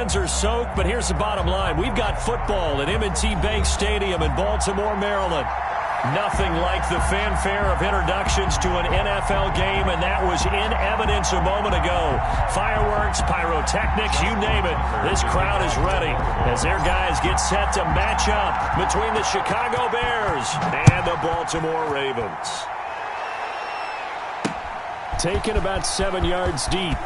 fans are soaked, but here's the bottom line. We've got football at M&T Bank Stadium in Baltimore, Maryland. Nothing like the fanfare of introductions to an NFL game, and that was in evidence a moment ago. Fireworks, pyrotechnics, you name it. This crowd is ready as their guys get set to match up between the Chicago Bears and the Baltimore Ravens. Taken about 7 yards deep.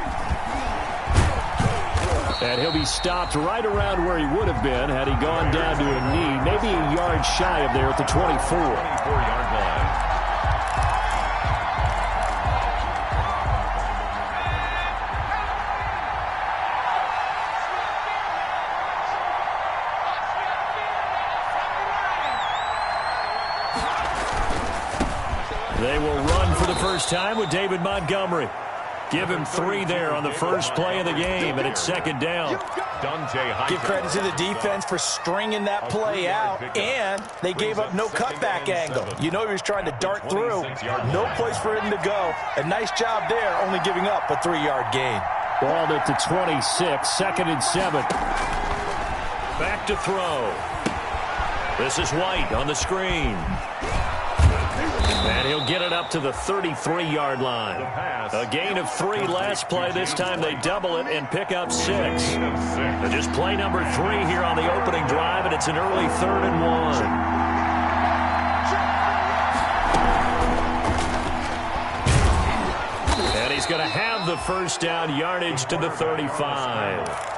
And he'll be stopped right around where he would have been had he gone down to a knee, maybe a yard shy of there at the 24. 24-yard line. They will run for the first time with David Montgomery. Give him 3 there on the first play of the game, and it's second down. Give credit to the defense for stringing that play out, and they gave up no cutback angle. You know he was trying to dart through. No place for him to go. A nice job there, only giving up a 3-yard gain. Ball at the 26, second and 7. Back to throw. This is White on the screen. And he'll get it up to the 33-yard line. A gain of 3 last play. This time they double it and pick up 6. Just play number 3 here on the opening drive, and it's an early 3rd and 1. And he's going to have the first down, yardage to the 35.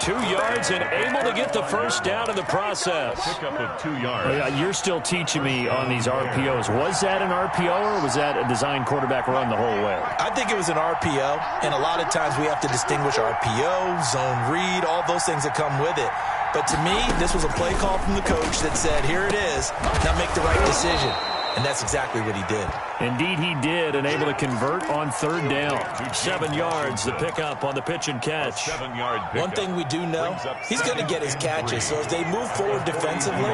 2 yards and able to get the first down in the process. Pickup of 2 yards. You're still teaching me on these RPOs. Was that an RPO or was that a design quarterback run the whole way? I think it was an RPO, and a lot of times we have to distinguish RPO, zone read, all those things that come with it. But to me, this was a play call from the coach that said, here it is, now make the right decision. And that's exactly what he did. Indeed, he did, and able to convert on 3rd down. 7 yards, the pickup on the pitch and catch. 7-yard pickup. One thing we do know, he's going to get his catches. So as they move forward defensively,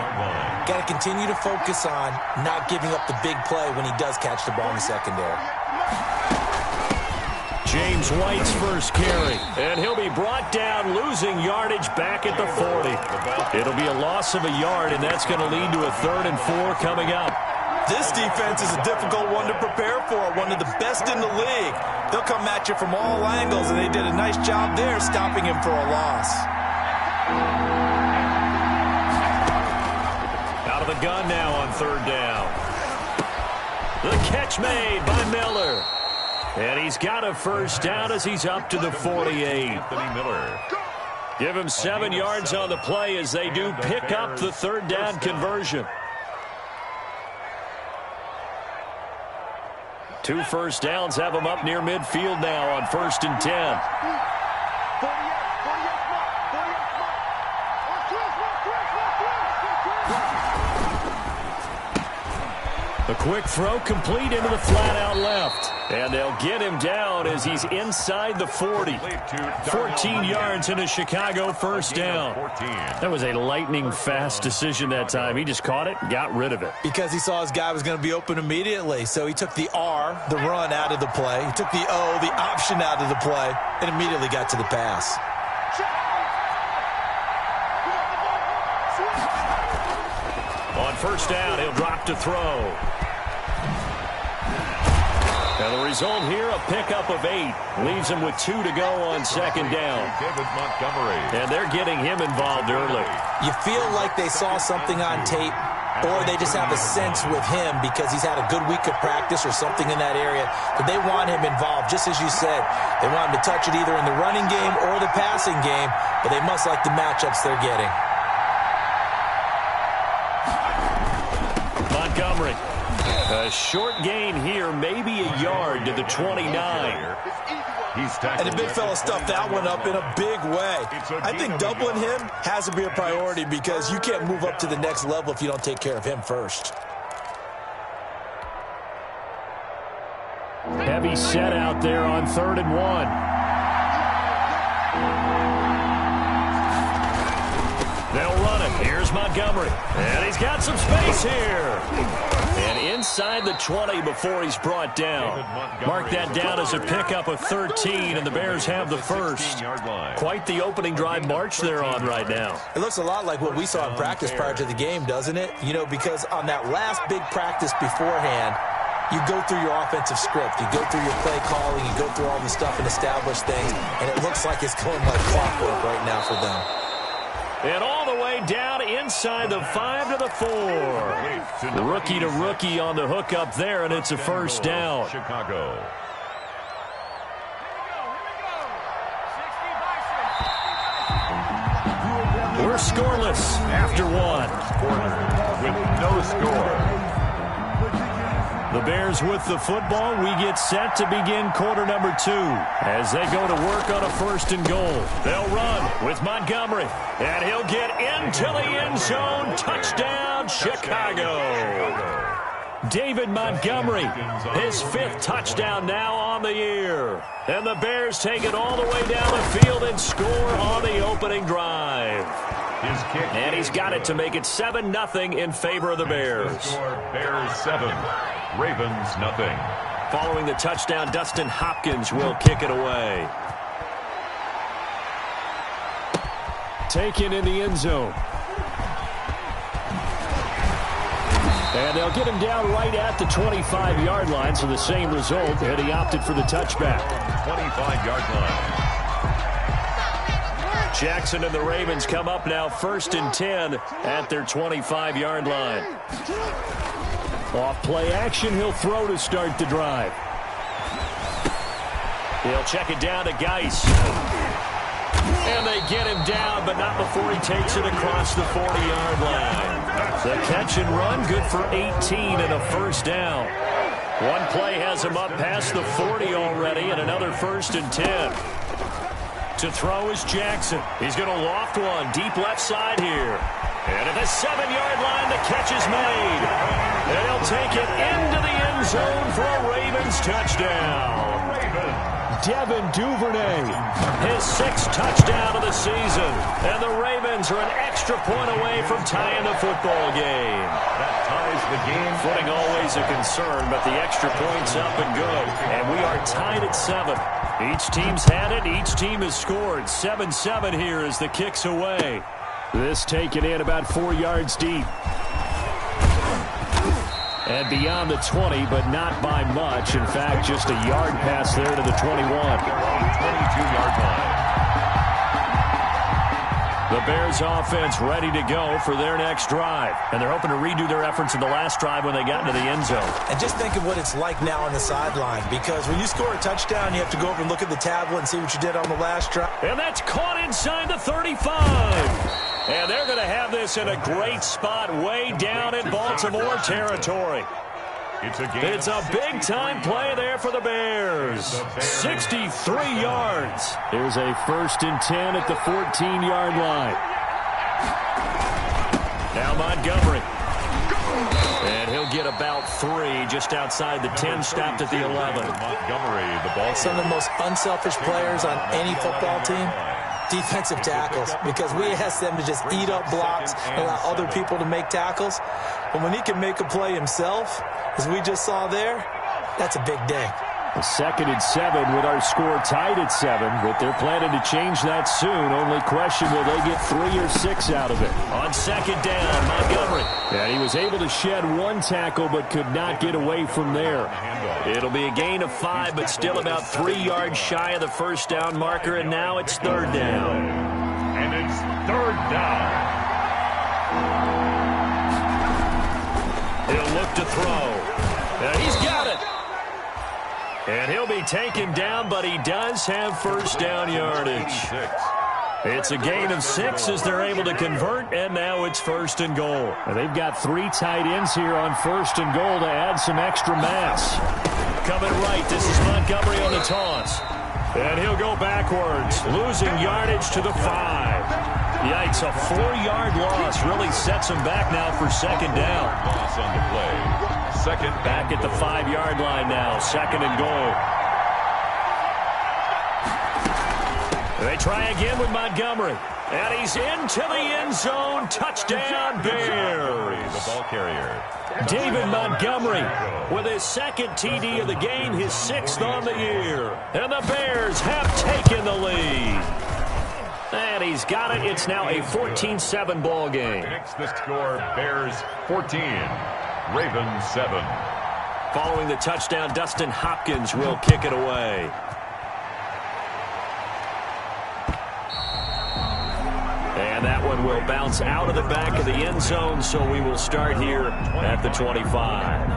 got to continue to focus on not giving up the big play when he does catch the ball in the secondary. James White's first carry, and he'll be brought down, losing yardage back at the 40. It'll be a loss of a yard, and that's going to lead to a 3rd and 4 coming up. This defense is a difficult one to prepare for, one of the best in the league. They'll come at you from all angles, and they did a nice job there stopping him for a loss. Out of the gun now on 3rd down. The catch made by Miller. And he's got a first down as he's up to the 48. Anthony Miller. Give him 7 yards on the play as they do pick up the 3rd down conversion. 2 first downs have them up near midfield now on 1st and 10. A quick throw complete into the flat out left. And they'll get him down as he's inside the 40. 14 yards in a Chicago first down. That was a lightning-fast decision that time. He just caught it and got rid of it. Because he saw his guy was going to be open immediately. So he took the R, the run, out of the play. He took the O, the option, out of the play, and immediately got to the pass. On first down, he'll drop to throw. And the result here, a pickup of 8. Leaves him with 2 to go on 2nd down. David Montgomery. And they're getting him involved early. You feel like they saw something on tape, or they just have a sense with him because he's had a good week of practice or something in that area. But they want him involved, just as you said. They want him to touch it either in the running game or the passing game, but they must like the matchups they're getting. Montgomery. A short gain here, maybe a yard to the 29. And the big fella stuffed that one up in a big way. I think doubling him has to be a priority because you can't move up to the next level if you don't take care of him first. Heavy set out there on 3rd and 1. They'll run it. Here's Montgomery. And he's got some space here. And inside the 20 before he's brought down. Mark that down as a pickup of 13, and the Bears have the first. Quite the opening drive march they're on right now. It looks a lot like what we saw in practice prior to the game, doesn't it? You know, because on that last big practice beforehand, you go through your offensive script. You go through your play calling. You go through all the stuff and establish things. And it looks like it's going like clockwork right now for them. And all the way down inside the 5 to the 4. Rookie to rookie on the hook up there, and it's a first down. Chicago. We're scoreless after one. With no score. The Bears with the football. We get set to begin quarter number 2 as they go to work on a first and goal. They'll run with Montgomery, and he'll get into the end zone. Touchdown, Chicago. David Montgomery, his 5th touchdown now on the year. And the Bears take it all the way down the field and score on the opening drive. And he's got it to make it 7-0 in favor of the Bears. Bears 7, Ravens 0. Following the touchdown, Dustin Hopkins will kick it away. Taken in the end zone. And they'll get him down right at the 25-yard line, so the same result, and he opted for the touchback. 25-yard line. Jackson and the Ravens come up now 1st and 10 at their 25-yard line. Off play action, he'll throw to start the drive. He'll check it down to Geis. And they get him down, but not before he takes it across the 40-yard line. The catch and run, good for 18 and a first down. One play has him up past the 40 already, and another 1st and 10. To throw is Jackson. He's going to loft one deep left side here. And at the 7-yard line, the catch is made. And he'll take it into the end zone for a Ravens touchdown. Devin Duvernay, his 6th touchdown of the season. And the Ravens are an extra point away from tying the football game. That ties the game. Footing always a concern, but the extra point's up and good. And we are tied at 7. Each team's had it. Each team has scored. 7-7 here as the kick's away. This taken in about 4 yards deep. And beyond the 20, but not by much. In fact, just a yard pass there to the 21. 22-yard line. The Bears offense ready to go for their next drive. And they're hoping to redo their efforts in the last drive when they got into the end zone. And just think of what it's like now on the sideline. Because when you score a touchdown, you have to go over and look at the tablet and see what you did on the last drive. And that's caught inside the 35. And they're going to have this in a great spot way down in Baltimore territory. It's a big-time play there for the Bears. 63 yards. Here's a 1st and 10 at the 14-yard line. Now Montgomery. And he'll get about 3 just outside the 10, stopped at the 11. Montgomery, the ball. Some of the most unselfish players on any football team. Defensive tackles, because we ask them to just eat up blocks and allow other people to make tackles. But when he can make a play himself, as we just saw there, that's a big day. A 2nd and 7 with our score tied at 7, but they're planning to change that soon. Only question, will they get 3 or 6 out of it? On 2nd down, Montgomery. And he was able to shed 1 tackle, but could not get away from there. It'll be a gain of 5, but still about 3 yards shy of the first down marker, and now it's 3rd down. And it's 3rd down. He'll look to throw. And he's got it. And he'll be taken down, but he does have first down yardage. It's a gain of 6 as they're able to convert, and now it's 1st and goal. And they've got 3 tight ends here on 1st and goal to add some extra mass. Coming right, this is Montgomery on the toss. And he'll go backwards, losing yardage to the 5. Yikes, a 4-yard loss really sets him back now for 2nd down. Loss on the play. 2nd back at the 5-yard line now, 2nd and goal. They try again with Montgomery. And he's into the end zone. Touchdown, Bears. The ball carrier. David Montgomery with his second TD of the game, his 6th on the year. And the Bears have taken the lead. And he's got it. It's now a 14-7 ball game. The score, Bears 14, Ravens 7. Following the touchdown, Dustin Hopkins will kick it away. And that one will bounce out of the back of the end zone, so we will start here at the 25.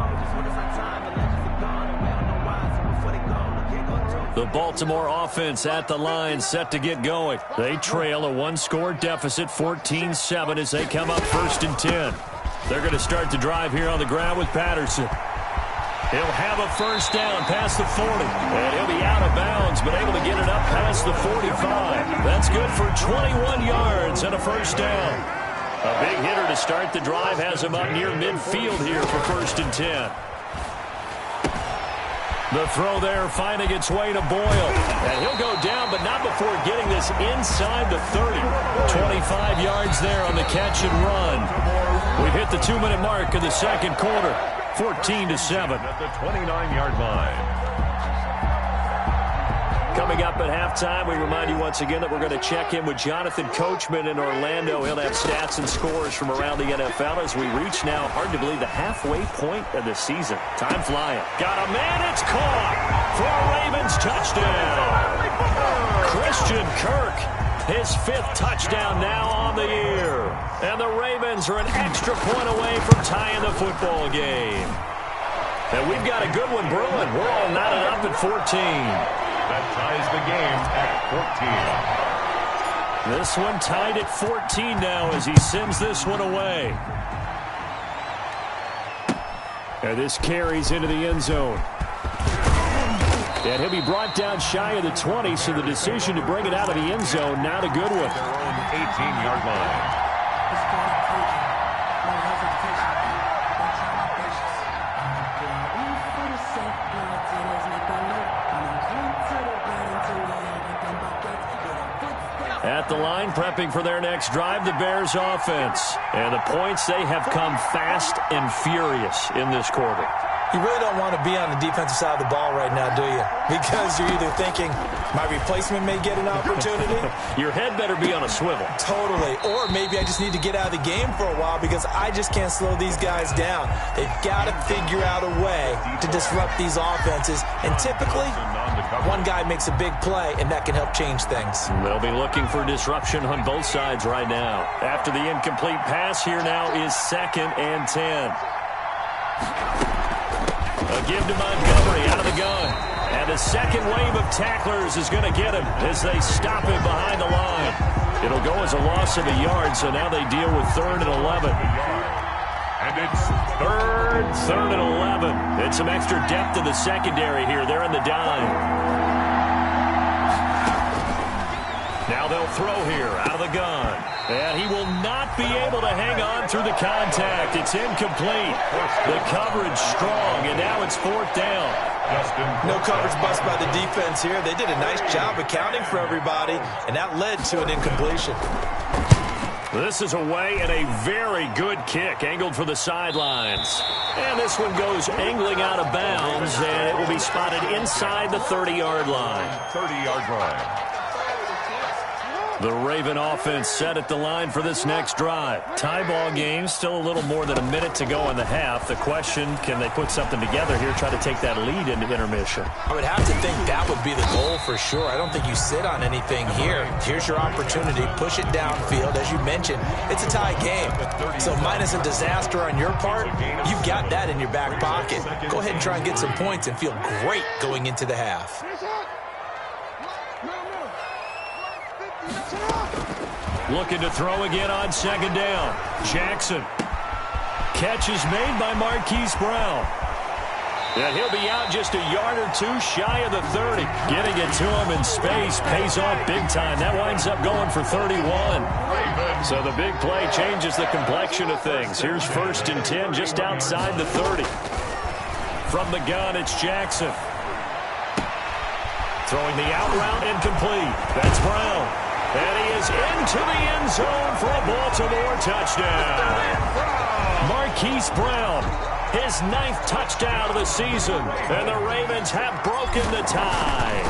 The Baltimore offense at the line, set to get going. They trail a one-score deficit, 14-7, as they come up 1st and 10. They're going to start the drive here on the ground with Patterson. He'll have a first down past the 40. And he'll be out of bounds, but able to get it up past the 45. That's good for 21 yards and a first down. A big hitter to start the drive has him up near midfield here for 1st and 10. The throw there finding its way to Boyle. And he'll go down, but not before getting this inside the 30. 25 yards there on the catch and run. We've hit the 2-minute mark of the second quarter. 14-7. At the 29-yard line. Coming up at halftime, we remind you once again that we're going to check in with Jonathan Coachman in Orlando. He'll have stats and scores from around the NFL as we reach now, hard to believe, the halfway point of the season. Time flying. Got a man, it's caught for a Ravens touchdown. Christian Kirk, his 5th touchdown now on the year. And the Ravens are an extra point away from tying the football game. And we've got a good one brewing. We're all knotted up at 14. That ties the game at 14. This one tied at 14 now as he sends this one away. And this carries into the end zone. And he'll be brought down shy of the 20, so the decision to bring it out of the end zone, not a good one. 18-yard line. At the line, prepping for their next drive, the Bears offense. And the points, they have come fast and furious in this quarter. You really don't want to be on the defensive side of the ball right now, do you? Because you're either thinking, my replacement may get an opportunity. Your head better be on a swivel. Totally. Or maybe I just need to get out of the game for a while because I just can't slow these guys down. They've got to figure out a way to disrupt these offenses. And typically, one guy makes a big play, and that can help change things. They'll be looking for disruption on both sides right now. After the incomplete pass, here now is 2nd and 10. A give to Montgomery out of the gun. And the second wave of tacklers is going to get him as they stop him behind the line. It'll go as a loss of a yard, so now they deal with 3rd and 11. And it's 3rd and 11. And some extra depth in the secondary here. They're in the dime. Now they'll throw here out of the gun. And he will not be able to hang on through the contact. It's incomplete. The coverage strong, and now it's 4th down. No coverage bust by the defense here. They did a nice job accounting for everybody, and that led to an incompletion. This is away and a very good kick, angled for the sidelines. And this one goes angling out of bounds, and it will be spotted inside the 30-yard line. 30-yard line. The Raven offense set at the line for this next drive. Tie ball game, still a little more than a minute to go in the half. The question, can they put something together here, try to take that lead into intermission? I would have to think that would be the goal for sure. I don't think you sit on anything here. Here's your opportunity. Push it downfield. As you mentioned, it's a tie game. So minus a disaster on your part, you've got that in your back pocket. Go ahead and try and get some points and feel great going into the half. Looking to throw again on 2nd down. Jackson. Catch is made by Marquise Brown. And he'll be out just a yard or two shy of the 30. Getting it to him in space pays off big time. That winds up going for 31. So the big play changes the complexion of things. Here's 1st and 10 just outside the 30. From the gun, it's Jackson. Throwing the out route incomplete. That's Brown. And he is into the end zone for a Baltimore touchdown. Marquise Brown, his 9th touchdown of the season. And the Ravens have broken the tie.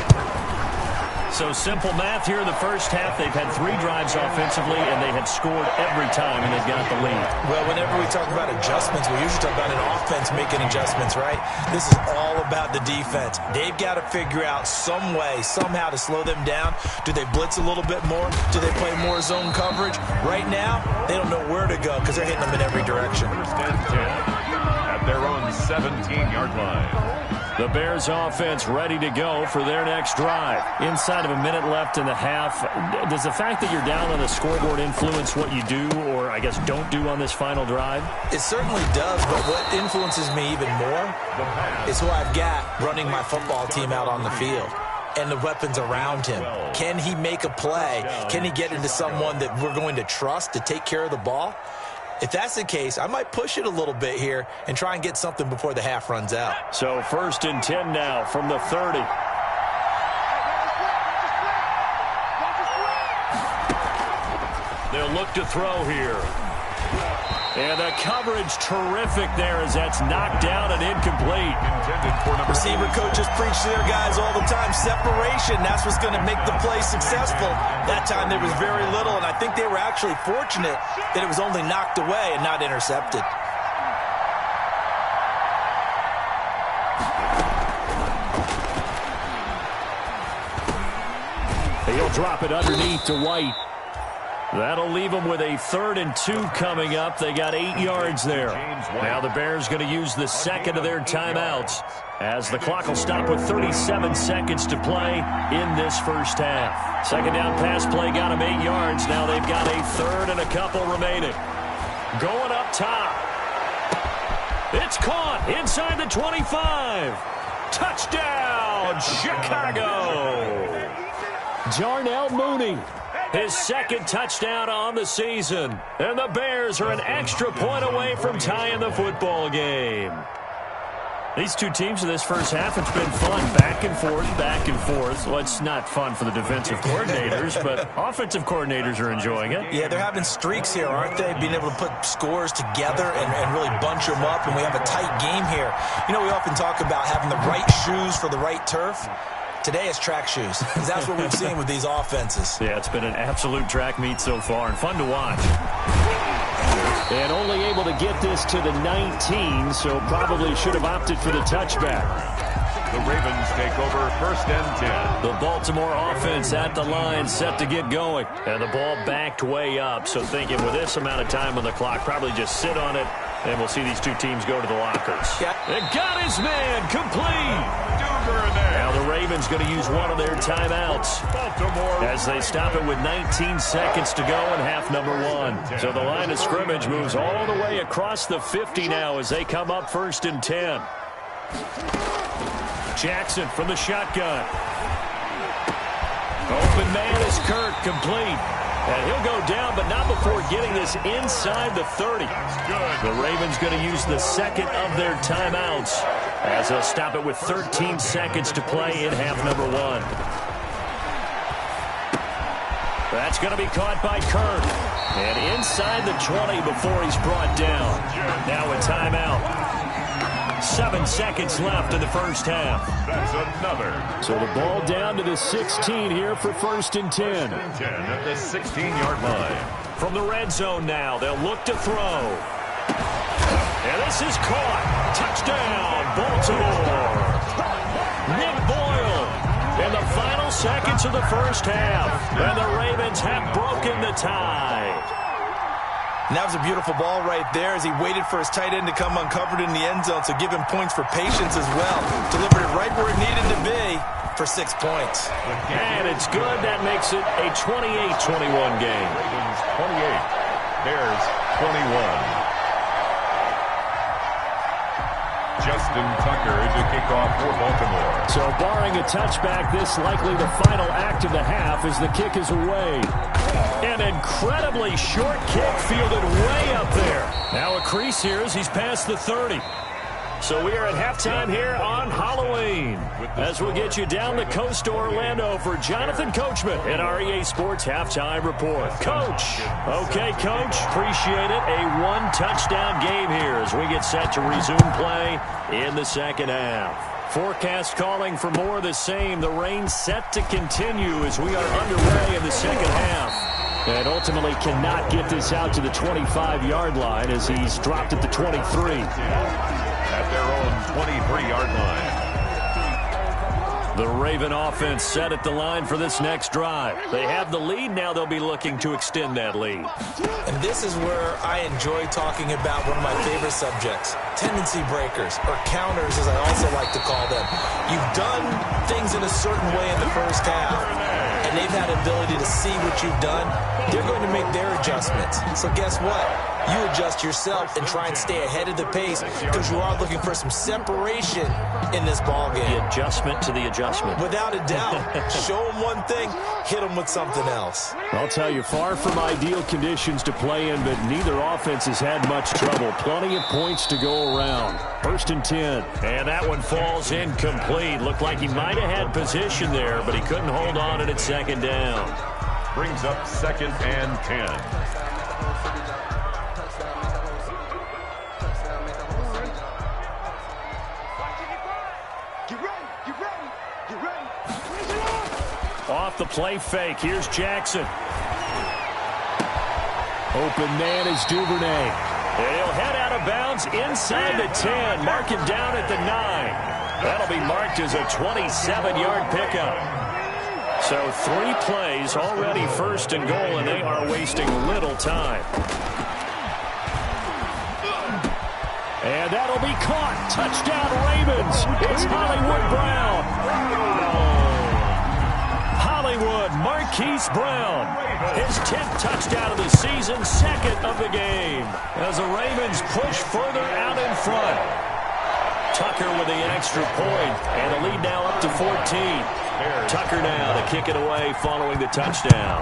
So simple math here in the first half. They've had 3 drives offensively, and they have scored every time, and they've got the lead. Well, whenever we talk about adjustments, we usually talk about an offense making adjustments, right? This is all about the defense. They've got to figure out some way, somehow to slow them down. Do they blitz a little bit more? Do they play more zone coverage? Right now, they don't know where to go because they're hitting them in every direction. First and 10 at their own 17-yard line. The Bears offense ready to go for their next drive. Inside of a minute left in the half, does the fact that you're down on the scoreboard influence what you do or, I guess, don't do on this final drive? It certainly does, but what influences me even more is who I've got running my football team out on the field and the weapons around him. Can he make a play? Can he get into someone that we're going to trust to take care of the ball? If that's the case, I might push it a little bit here and try and get something before the half runs out. So 1st and 10 now from the 30. They'll look to throw here. And the coverage terrific there as that's knocked down and incomplete. Receiver coaches preach to their guys all the time. Separation, that's what's going to make the play successful. That time there was very little, and I think they were actually fortunate that it was only knocked away and not intercepted. He'll drop it underneath to White. That'll leave them with a 3rd and 2 coming up. They got 8 yards there. Now the Bears going to use the second of their timeouts as the clock will stop with 37 seconds to play in this first half. Second down pass play got them 8 yards. Now they've got a 3rd and a couple remaining. Going up top. It's caught inside the 25. Touchdown, Chicago. Darnell Mooney. His 2nd touchdown on the season. And the Bears are an extra point away from tying the football game. These two teams in this first half, it's been fun. Back and forth, back and forth. Well, it's not fun for the defensive coordinators, but offensive coordinators are enjoying it. Yeah, they're having streaks here, aren't they? Being able to put scores together and really bunch them up, and we have a tight game here. You know, we often talk about having the right shoes for the right turf. Today is track shoes. That's what we've seen with these offenses. Yeah, it's been an absolute track meet so far and fun to watch. And only able to get this to the 19, so probably should have opted for the touchback. The Ravens take over 1st and 10. The Baltimore offense at the line, set to get going. And the ball backed way up, so thinking with this amount of time on the clock, probably just sit on it, and we'll see these two teams go to the lockers. Yeah. And got his man complete. Now the Ravens going to use one of their timeouts Baltimore as they stop it with 19 seconds to go in half number 1. So the line of scrimmage moves all the way across the 50 now as they come up 1st and 10. Jackson from the shotgun. Open man is Kirk, complete. And he'll go down, but not before getting this inside the 30. The Ravens going to use the 2nd of their timeouts as they'll stop it with 13 seconds to play in half number 1. That's going to be caught by Kirk. And inside the 20 before he's brought down. Now a timeout. 7 seconds left in the first half. That's another. So the ball down to the 16 here for 1st and 10. 10 at the 16-yard line. From the red zone now, they'll look to throw. And this is caught. Touchdown, Baltimore. Nick Boyle in the final seconds of the first half. And the Ravens have broken the tie. And that was a beautiful ball right there as he waited for his tight end to come uncovered in the end zone, so give him points for patience as well. Delivered it right where it needed to be for 6 points. And it's good. That makes it a 28-21 game. Ravens 28, Bears 21. Justin Tucker to kick off for Baltimore. So barring a touchback, this likely the final act of the half as the kick is away. An incredibly short kick fielded way up there. Now a crease here as he's past the 30. So we are at halftime here on Halloween as we'll get you down the coast to Orlando for Jonathan Coachman at our EA Sports Halftime Report. Coach. Okay, Coach. Appreciate it. A one-touchdown game here as we get set to resume play in the second half. Forecast calling for more of the same. The rain set to continue as we are underway in the second half. And ultimately cannot get this out to the 25-yard line as he's dropped at the 23. At their own 23-yard line. The Raven offense set at the line for this next drive. They have the lead. Now they'll be looking to extend that lead. And this is where I enjoy talking about one of my favorite subjects, tendency breakers, or counters as I also like to call them. You've done things in a certain way in the first half, and they've had ability to see what you've done. They're going to make their adjustments. So guess what? You adjust yourself and try and stay ahead of the pace because you are looking for some separation in this ball game. The adjustment to the adjustment. Without a doubt. Show them one thing, hit them with something else. I'll tell you, far from ideal conditions to play in, but neither offense has had much trouble. Plenty of points to go around. 1st and 10. And that one falls incomplete. Looked like he might have had position there, but he couldn't hold on and it's second down. Brings up 2nd and 10. Off the play fake. Here's Jackson. Open man is Duvernay. And he'll head out of bounds inside the 10. Mark him down at the 9. That'll be marked as a 27-yard pickup. So 3 plays already 1st and goal, and they are wasting little time. And that'll be caught. Touchdown Ravens. It's Hollywood Brown. Hollywood Marquise Brown. His 10th touchdown of the season, 2nd of the game. As the Ravens push further out in front. Tucker with the extra point, and the lead now up to 14. Tucker now to kick it away following the touchdown.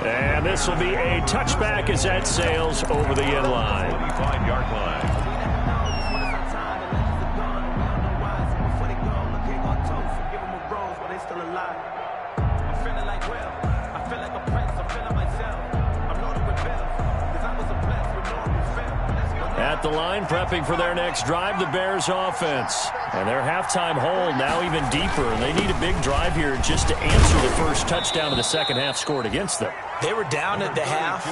And this will be a touchback as that sails over the end line. 25-yard line. At the line, prepping for their next drive, the Bears offense. And their halftime hold now even deeper. They need a big drive here just to answer the first touchdown of the second half scored against them. They were down at the half.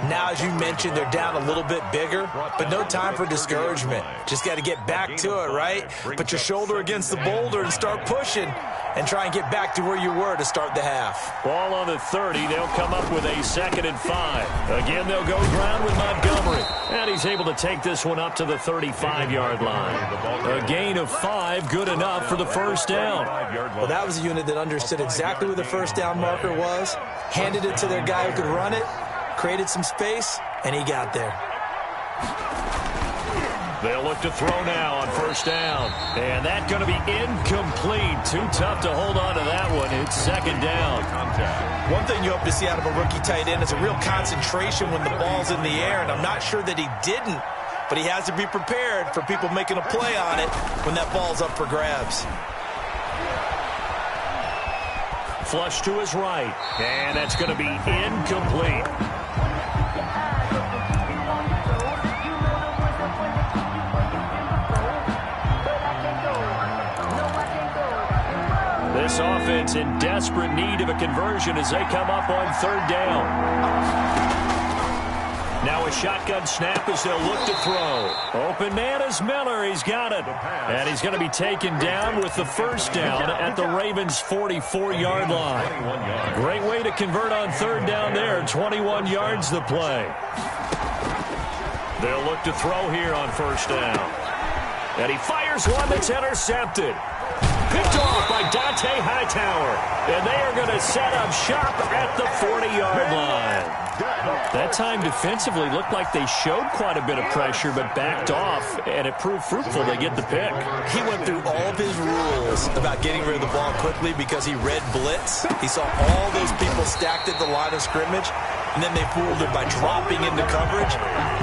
Now, as you mentioned, they're down a little bit bigger, but no time for discouragement. Just got to get back to it, right? Put your shoulder against the boulder and start pushing and try and get back to where you were to start the half. Ball on the 30. They'll come up with a 2nd and 5. Again, they'll go ground with Montgomery. And he's able to take this one up to the 35-yard line. A gain of 5, good enough for the first down. Well, that was a unit that understood exactly where the first down marker was, handed it to their guy who could run it, created some space, and he got there. They'll look to throw now on first down. And that's going to be incomplete. Too tough to hold on to that one. It's second down. One thing you hope to see out of a rookie tight end is a real concentration when the ball's in the air, and I'm not sure that he didn't, but he has to be prepared for people making a play on it when that ball's up for grabs. Flush to his right, and that's going to be incomplete. This offense in desperate need of a conversion as they come up on 3rd down. Now a shotgun snap as they'll look to throw. Open man is Miller. He's got it. And he's going to be taken down with the first down at the Ravens' 44-yard line. Great way to convert on 3rd down there. 21 yards the play. They'll look to throw here on first down. And he fires one that's intercepted. Picked off by Dante Hightower. And they are going to set up shop at the 40-yard line. That time defensively looked like they showed quite a bit of pressure but backed off, and it proved fruitful. They get the pick. He went through all of his rules about getting rid of the ball quickly because he read blitz. He saw all those people stacked at the line of scrimmage, and then they fooled him by dropping into coverage.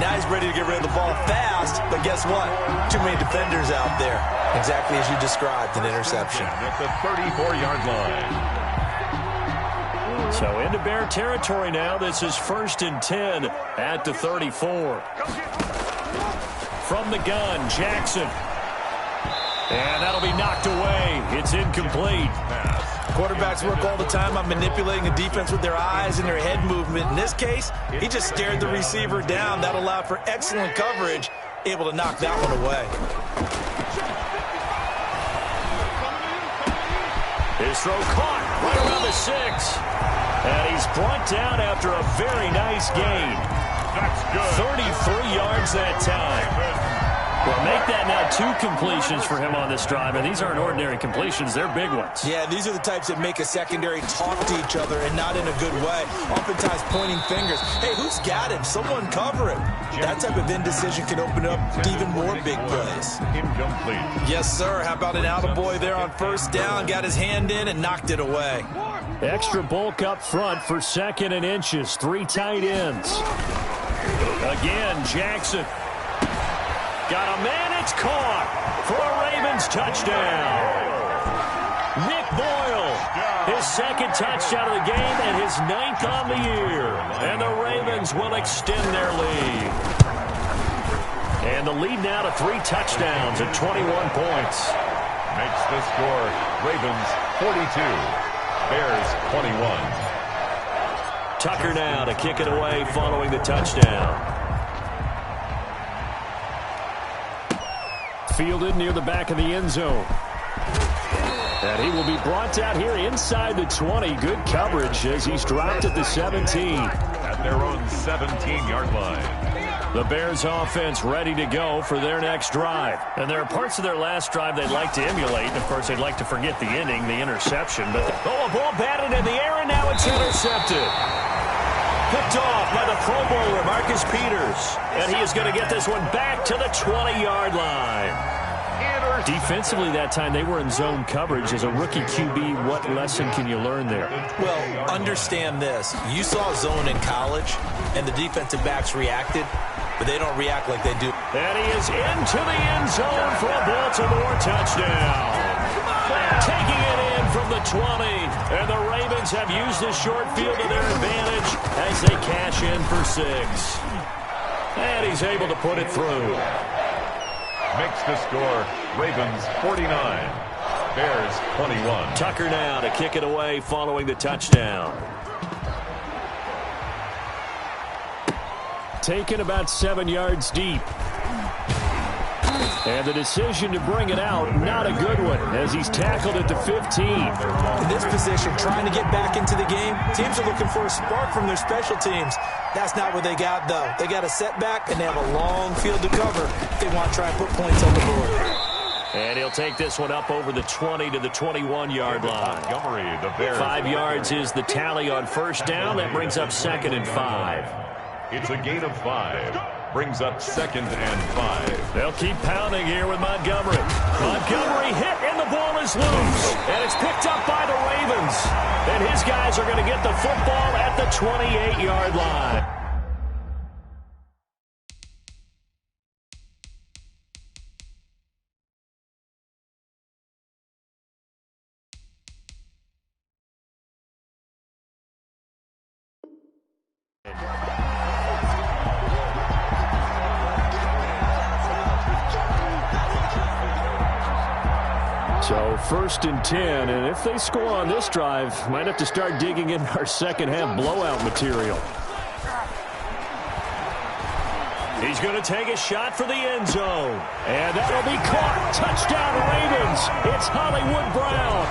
Now he's ready to get rid of the ball fast, but guess what? Too many defenders out there. Exactly as you described, an interception. At the 34-yard line. So into Bear territory now. This is 1st and 10 at the 34. From the gun, Jackson. And that'll be knocked away. It's incomplete. Quarterbacks work all the time on manipulating the defense with their eyes and their head movement. In this case, he just stared the receiver down. That allowed for excellent coverage, able to knock that one away. His throw caught right around the 6. And he's brought down after a very nice gain. That's good. 33 yards that time. Well, make that now 2 completions for him on this drive, and these aren't ordinary completions. They're big ones. Yeah, these are the types that make a secondary talk to each other and not in a good way. Oftentimes pointing fingers. Hey, who's got him? Someone cover him. That type of indecision can open up even more big plays. Incomplete. Yes, sir. How about an attaboy there on 1st down? Got his hand in and knocked it away. Extra bulk up front for 2nd and inches. 3 tight ends. Again, Jackson. Got a man, it's caught for a Ravens touchdown. Nick Boyle, his 2nd touchdown of the game and his 9th on the year. And the Ravens will extend their lead. And the lead now to 3 touchdowns at 21 points. Makes the score Ravens 42, Bears 21. Tucker now to kick it away following the touchdown. Fielded near the back of the end zone. And he will be brought down here inside the 20. Good coverage as he's dropped at the 17. At their own 17-yard line. The Bears offense ready to go for their next drive. And there are parts of their last drive they'd like to emulate. And, of course, they'd like to forget the inning, the interception. But a ball batted in the air, and now it's intercepted. Picked off by the Pro Bowler, Marcus Peters. And he is going to get this one back to the 20-yard line. Defensively that time, they were in zone coverage. As a rookie QB, what lesson can you learn there? Well, understand this. You saw zone in college, and the defensive backs reacted, but they don't react like they do. And he is into the end zone for a Baltimore touchdown. Taking it in from the 20. And the Ravens have used the short field to their advantage as they cash in for 6. And he's able to put it through. Makes the score Ravens 49, Bears 21. Tucker now to kick it away following the touchdown. Taken about 7 yards deep. And the decision to bring it out, not a good one, as he's tackled at the 15. In this position, trying to get back into the game, teams are looking for a spark from their special teams. That's not what they got, though. They got a setback, and they have a long field to cover if they want to try and put points on the board. And he'll take this one up over the 20 to the 21-yard line. Montgomery, the Bears. 5 yards is the tally on 1st down. That brings up 2nd and 5. It's a gain of 5. Brings up 2nd and 5. They'll keep pounding here with Montgomery. Montgomery hit, and the ball is loose. And it's picked up by the Ravens. And his guys are going to get the football at the 28-yard line. So 1st and 10, and if they score on this drive, might have to start digging in our second half blowout material. He's going to take a shot for the end zone. And that'll be caught. Touchdown Ravens. It's Hollywood Brown.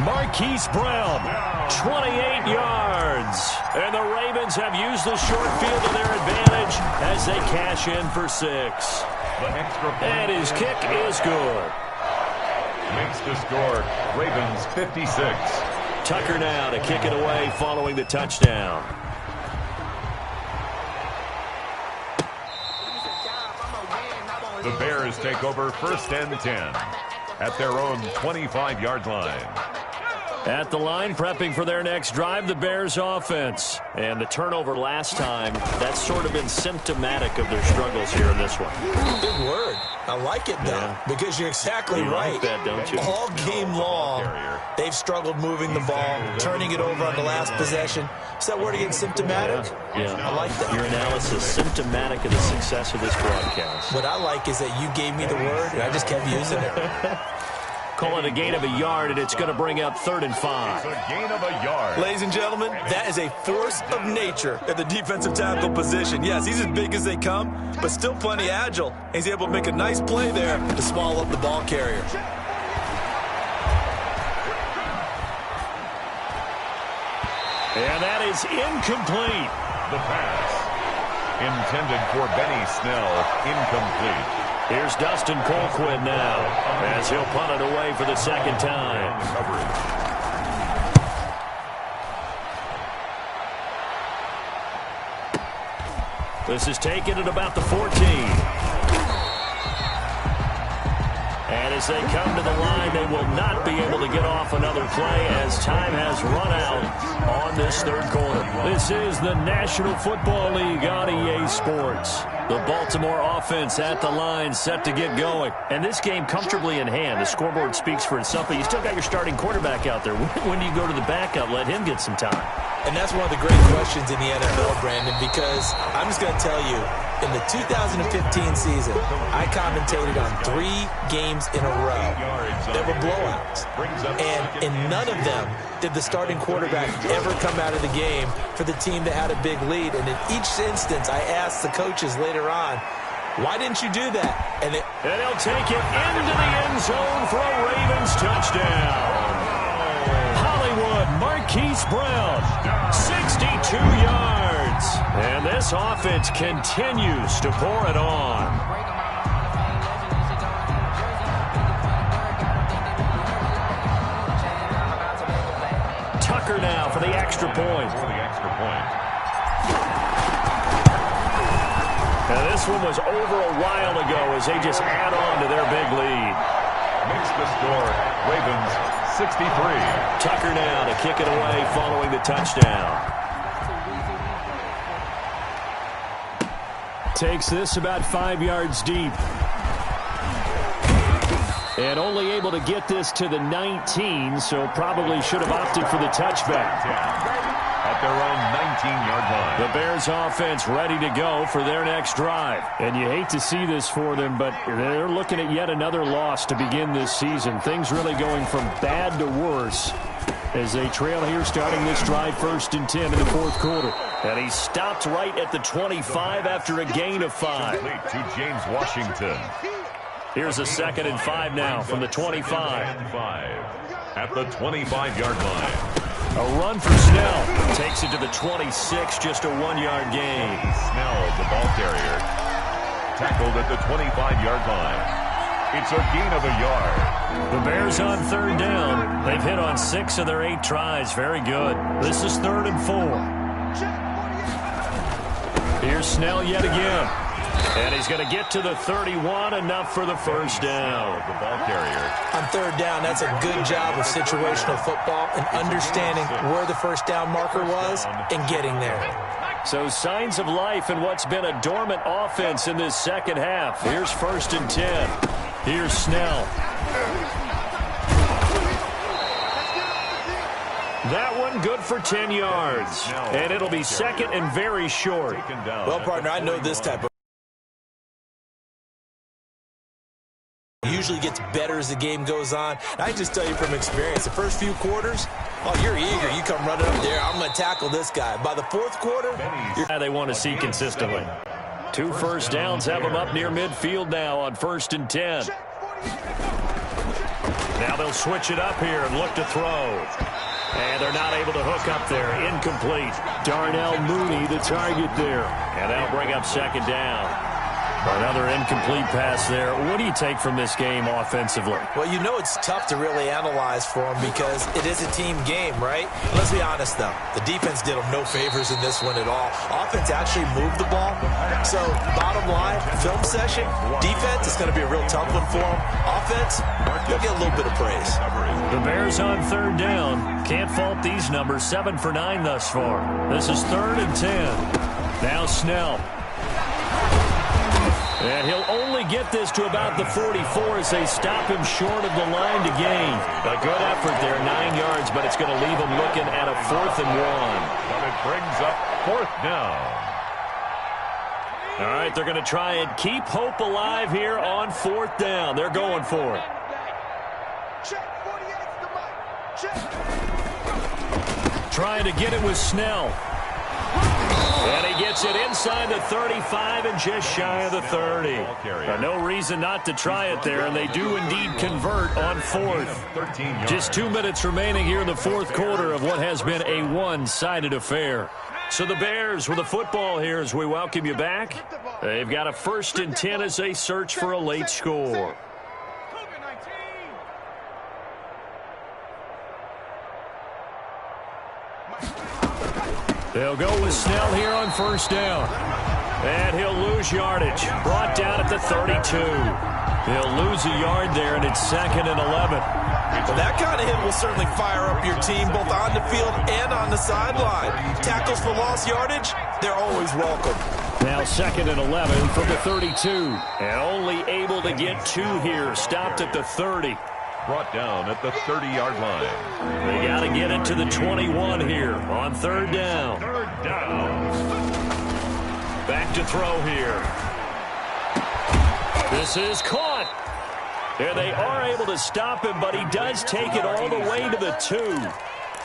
Marquise Brown, 28 yards. And the Ravens have used the short field to their advantage as they cash in for 6. And his kick is good. Makes the score Ravens 56. Tucker now to kick it away following the touchdown. The Bears take over 1st and 10 at their own 25-yard line. At the line, prepping for their next drive, the Bears offense. And the turnover last time, that's sort of been symptomatic of their struggles here in this one. Good word. I like it, though, because you're exactly right. Like that, don't you? All game long, they've struggled moving the ball, turning it over on the last possession. Is that word again, symptomatic? Yeah. I like that. Your analysis, symptomatic of the success of this broadcast. What I like is that you gave me the word, and I just kept using it. Call it a gain of a yard, and it's going to bring up 3rd and 5. It's a gain of a yard. Ladies and gentlemen, that is a force of nature at the defensive tackle position. Yes, he's as big as they come, but still plenty agile. He's able to make a nice play there to swallow up the ball carrier. And that is incomplete. The pass intended for Benny Snell, incomplete. Here's Dustin Colquitt now as he'll punt it away for the second time. This is taken at about the 14. And as they come to the line, they will not be able to get off another play as time has run out on this third quarter. This is the National Football League on EA Sports. The Baltimore offense at the line, set to get going. And this game comfortably in hand. The scoreboard speaks for itself, but you still got your starting quarterback out there. When do you go to the backup? Let him get some time. And that's one of the great questions in the NFL, Brandon, because I'm just going to tell you, in the 2015 season, I commentated on 3 games in a row. There were blowouts. And in none of them did the starting quarterback ever come out of the game for the team that had a big lead. And in each instance, I asked the coaches later on, why didn't you do that? And they'll take it into the end zone for a Ravens touchdown. Hollywood Marquise Brown, 62 yards. And this offense continues to pour it on. Tucker now for the extra point. Now this one was over a while ago as they just add on to their big lead. Makes the score Ravens 63. Tucker now to kick it away following the touchdown. Takes this about 5 yards deep. And only able to get this to the 19, so probably should have opted for the touchback. At their own 19-yard line. The Bears offense ready to go for their next drive. And you hate to see this for them, but they're looking at yet another loss to begin this season. Things really going from bad to worse as they trail here starting this drive 1st and 10 in the 4th quarter. And he stopped right at the 25 after a gain of 5. To James Washington. Here's a 2nd and 5 now from the 25. At the 25-yard line. A run for Snell. Takes it to the 26, just a 1-yard gain. Snell, the ball carrier. Tackled at the 25-yard line. It's a gain of a yard. The Bears on 3rd down. They've hit on 6 of their 8 tries. Very good. This is 3rd and 4. Here's Snell yet again. And he's going to get to the 31, enough for the first down. The ball carrier. On 3rd down, that's a good job of situational football and understanding where the first down marker was and getting there. So signs of life in what's been a dormant offense in this second half. Here's 1st and 10. Here's Snell. That one good for 10 yards. And it'll be 2nd and very short. Well, partner, I know this type of usually gets better as the game goes on. And I just tell you from experience, the first few quarters, oh, you're eager. You come running up there. I'm going to tackle this guy. By the 4th quarter, they want to see consistently. 2 first downs have them up near midfield now on 1st and 10. Now they'll switch it up here and look to throw. And they're not able to hook up there. Incomplete. Darnell Mooney, the target there. And that'll bring up 2nd down. Another incomplete pass there. What do you take from this game offensively? Well, you know it's tough to really analyze for them because it is a team game, right? Let's be honest, though. The defense did them no favors in this one at all. Offense actually moved the ball. So, bottom line, film session, defense is going to be a real tough one for them. Offense, He'll get a little bit of praise. The Bears on third down. Can't fault these numbers. 7 for 9 thus far. This is 3rd and 10. Now Snell. And he'll only get this to about the 44 as they stop him short of the line to gain. A good effort there, 9 yards, but it's going to leave him looking at a 4th and 1. But it brings up 4th down. All right, they're going to try and keep hope alive here on 4th down. They're going for it. Trying to get it with Snell. And he gets it inside the 35 and just shy of the 30. No reason not to try it there, and they do indeed convert on 4th. Just 2 minutes remaining here in the 4th quarter of what has been a one-sided affair. So the Bears with the football here as we welcome you back. They've got a 1st and 10 as they search for a late score. They'll go with Snell here on 1st down. And he'll lose yardage. Brought down at the 32. He'll lose a yard there, and it's 2nd and 11. Well, that kind of hit will certainly fire up your team both on the field and on the sideline. Tackles for lost yardage, they're always welcome. Now 2nd and 11 from the 32. And only able to get 2 here. Stopped at the 30. Brought down at the 30-yard line. They got to get it to the 21 here on 3rd down. 3rd down. Back to throw here. This is caught. There they are able to stop him, but he does take it all the way to the 2.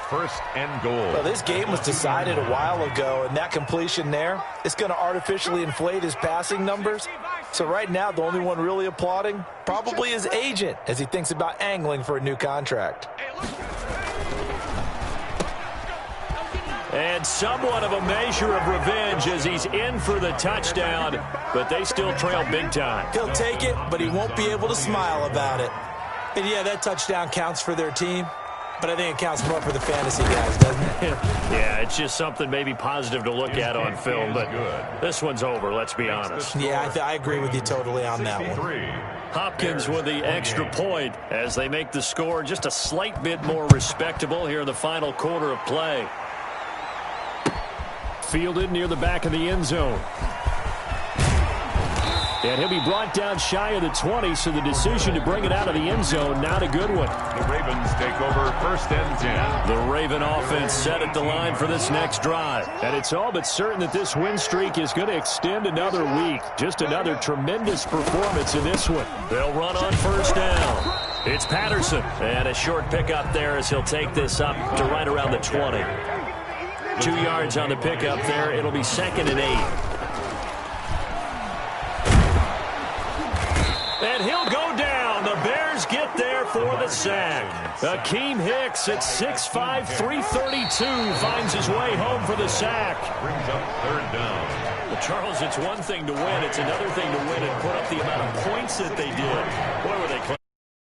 1st and goal. Well, this game was decided a while ago, and that completion there is going to artificially inflate his passing numbers. So right now, the only one really applauding probably his agent as he thinks about angling for a new contract. And somewhat of a measure of revenge as he's in for the touchdown, but they still trail big time. He'll take it, but he won't be able to smile about it. And yeah, that touchdown counts for their team, but I think it counts more for the fantasy guys, doesn't it? Yeah, it's just something maybe positive to look at on film, but this one's over, let's be honest. Yeah, I agree with you totally on that one. Hopkins with the extra point as they make the score just a slight bit more respectable here in the final quarter of play. Fielded near the back of the end zone. And he'll be brought down shy of the 20, so the decision to bring it out of the end zone, not a good one. The Ravens take over 1st and 10. The Raven offense set at the line for this next drive. And it's all but certain that this win streak is going to extend another week. Just another tremendous performance in this one. They'll run on 1st down. It's Patterson. And a short pickup there as he'll take this up to right around the 20. 2 yards on the pickup there. It'll be 2nd and 8. And he'll go down. The Bears get there for the sack. Akeem Hicks at 6'5", 332 finds his way home for the sack. Brings up 3rd down. Well, Charles, it's one thing to win. It's another thing to win and put up the amount of points that they did. Boy,